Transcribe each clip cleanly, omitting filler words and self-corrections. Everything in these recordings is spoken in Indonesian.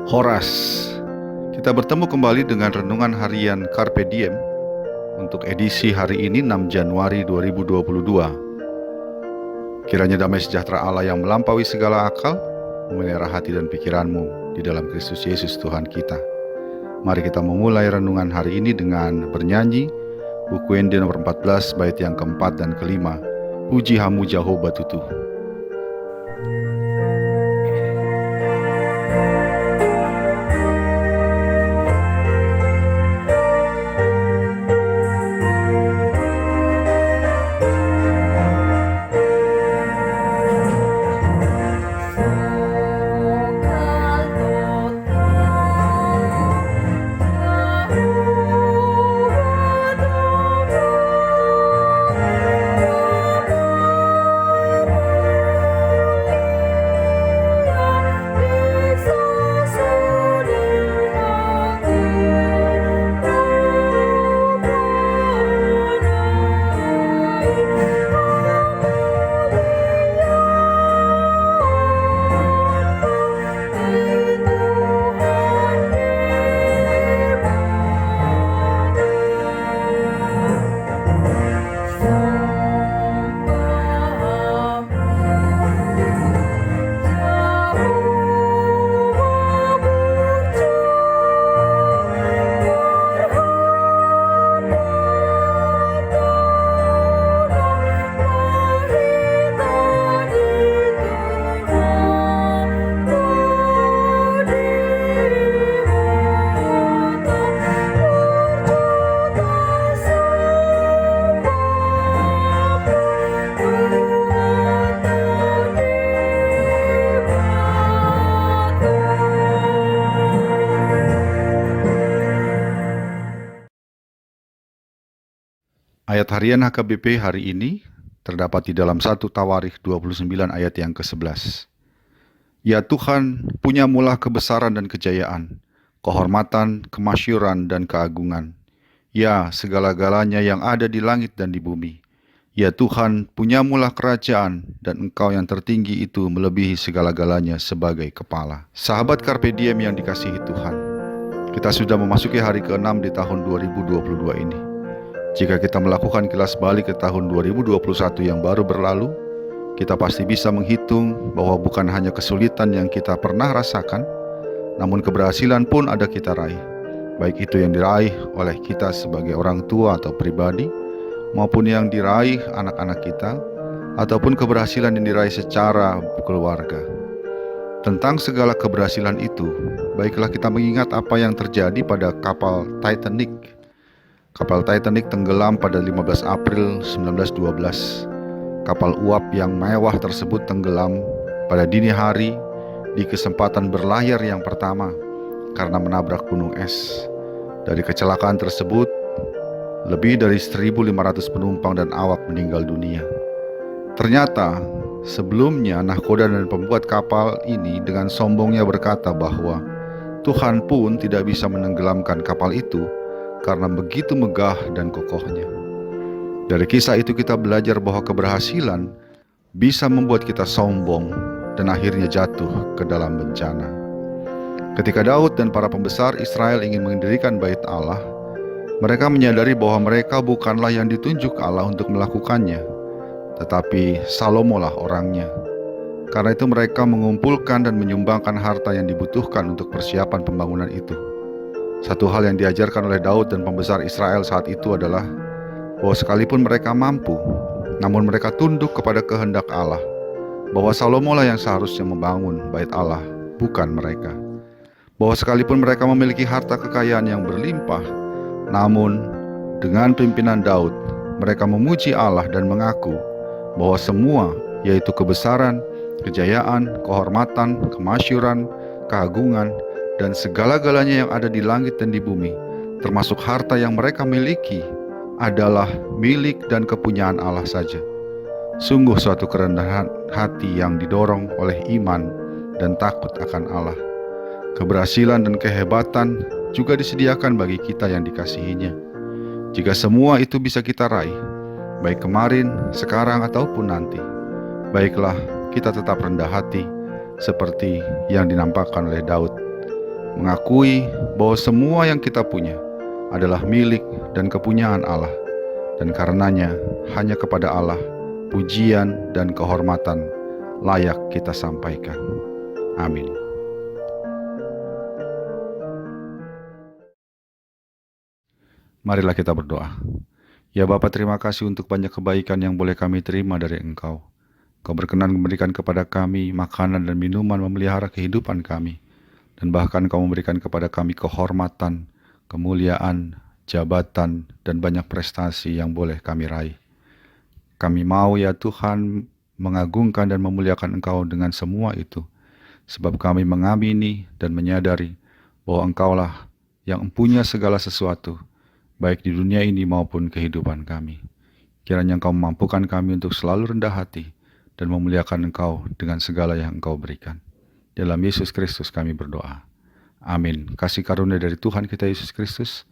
Horas. Kita bertemu kembali dengan renungan harian Carpe Diem untuk edisi hari ini 6 Januari 2022. Kiranya damai sejahtera Allah yang melampaui segala akal memelihara hati dan pikiranmu di dalam Kristus Yesus Tuhan kita. Mari kita memulai renungan hari ini dengan bernyanyi buku Ende nomor 14 bait yang keempat dan kelima. Puji hamu Jehovah tutu. Ayat harian HKBP hari ini terdapat di dalam 1 Tawarikh 29 ayat yang ke-11. Ya Tuhan, punyamulah kebesaran dan kejayaan, kehormatan, kemasyuran, dan keagungan. Ya, segala-galanya yang ada di langit dan di bumi. Ya Tuhan, punyamulah kerajaan, dan Engkau yang tertinggi itu melebihi segala-galanya sebagai kepala. Sahabat Carpe Diem yang dikasihi Tuhan, kita sudah memasuki hari ke-6 di tahun 2022 ini. Jika kita melakukan kilas balik ke tahun 2021 yang baru berlalu, kita pasti bisa menghitung bahwa bukan hanya kesulitan yang kita pernah rasakan, namun keberhasilan pun ada kita raih. Baik itu yang diraih oleh kita sebagai orang tua atau pribadi, maupun yang diraih anak-anak kita, ataupun keberhasilan yang diraih secara keluarga. Tentang segala keberhasilan itu, baiklah kita mengingat apa yang terjadi pada kapal Titanic. Kapal Titanic tenggelam pada 15 April 1912. Kapal uap yang mewah tersebut tenggelam pada dini hari di kesempatan berlayar yang pertama karena menabrak gunung es. Dari kecelakaan tersebut, lebih dari 1.500 penumpang dan awak meninggal dunia. Ternyata, sebelumnya nahkoda dan pembuat kapal ini dengan sombongnya berkata bahwa Tuhan pun tidak bisa menenggelamkan kapal itu karena begitu megah dan kokohnya. Dari kisah itu kita belajar bahwa keberhasilan bisa membuat kita sombong dan akhirnya jatuh ke dalam bencana. Ketika Daud dan para pembesar Israel ingin mendirikan bait Allah, mereka menyadari bahwa mereka bukanlah yang ditunjuk Allah untuk melakukannya, tetapi Salomo lah orangnya. Karena itu mereka mengumpulkan dan menyumbangkan harta yang dibutuhkan untuk persiapan pembangunan itu. Satu hal yang diajarkan oleh Daud dan pembesar Israel saat itu adalah bahwa sekalipun mereka mampu, namun mereka tunduk kepada kehendak Allah, bahwa Salomo lah yang seharusnya membangun bait Allah, bukan mereka. Bahwa sekalipun mereka memiliki harta kekayaan yang berlimpah, namun dengan pimpinan Daud, mereka memuji Allah dan mengaku bahwa semua, yaitu kebesaran, kejayaan, kehormatan, kemasyuran, keagungan, dan segala-galanya yang ada di langit dan di bumi, termasuk harta yang mereka miliki, adalah milik dan kepunyaan Allah saja. Sungguh suatu kerendahan hati yang didorong oleh iman dan takut akan Allah. Keberhasilan dan kehebatan juga disediakan bagi kita yang dikasihinya. Jika semua itu bisa kita raih, baik kemarin, sekarang, ataupun nanti, baiklah kita tetap rendah hati seperti yang dinampakkan oleh Daud. mengakui bahwa semua yang kita punya adalah milik dan kepunyaan Allah, dan karenanya hanya kepada Allah pujian dan kehormatan layak kita sampaikan. Amin. Marilah kita berdoa. Ya Bapa, terima kasih untuk banyak kebaikan yang boleh kami terima dari Engkau. Kau berkenan memberikan kepada kami makanan dan minuman memelihara kehidupan kami. Dan bahkan Kau memberikan kepada kami kehormatan, kemuliaan, jabatan, dan banyak prestasi yang boleh kami raih. Kami mau ya Tuhan mengagungkan dan memuliakan Engkau dengan semua itu. Sebab kami mengamini dan menyadari bahwa Engkaulah yang mempunyai segala sesuatu, baik di dunia ini maupun kehidupan kami. Kiranya Engkau memampukan kami untuk selalu rendah hati dan memuliakan Engkau dengan segala yang Engkau berikan. Dalam Yesus Kristus kami berdoa. Amin. Kasih karunia dari Tuhan kita Yesus Kristus,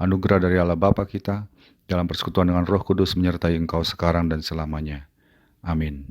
anugerah dari Allah Bapa kita, dalam persekutuan dengan Roh Kudus menyertai engkau sekarang dan selamanya. Amin.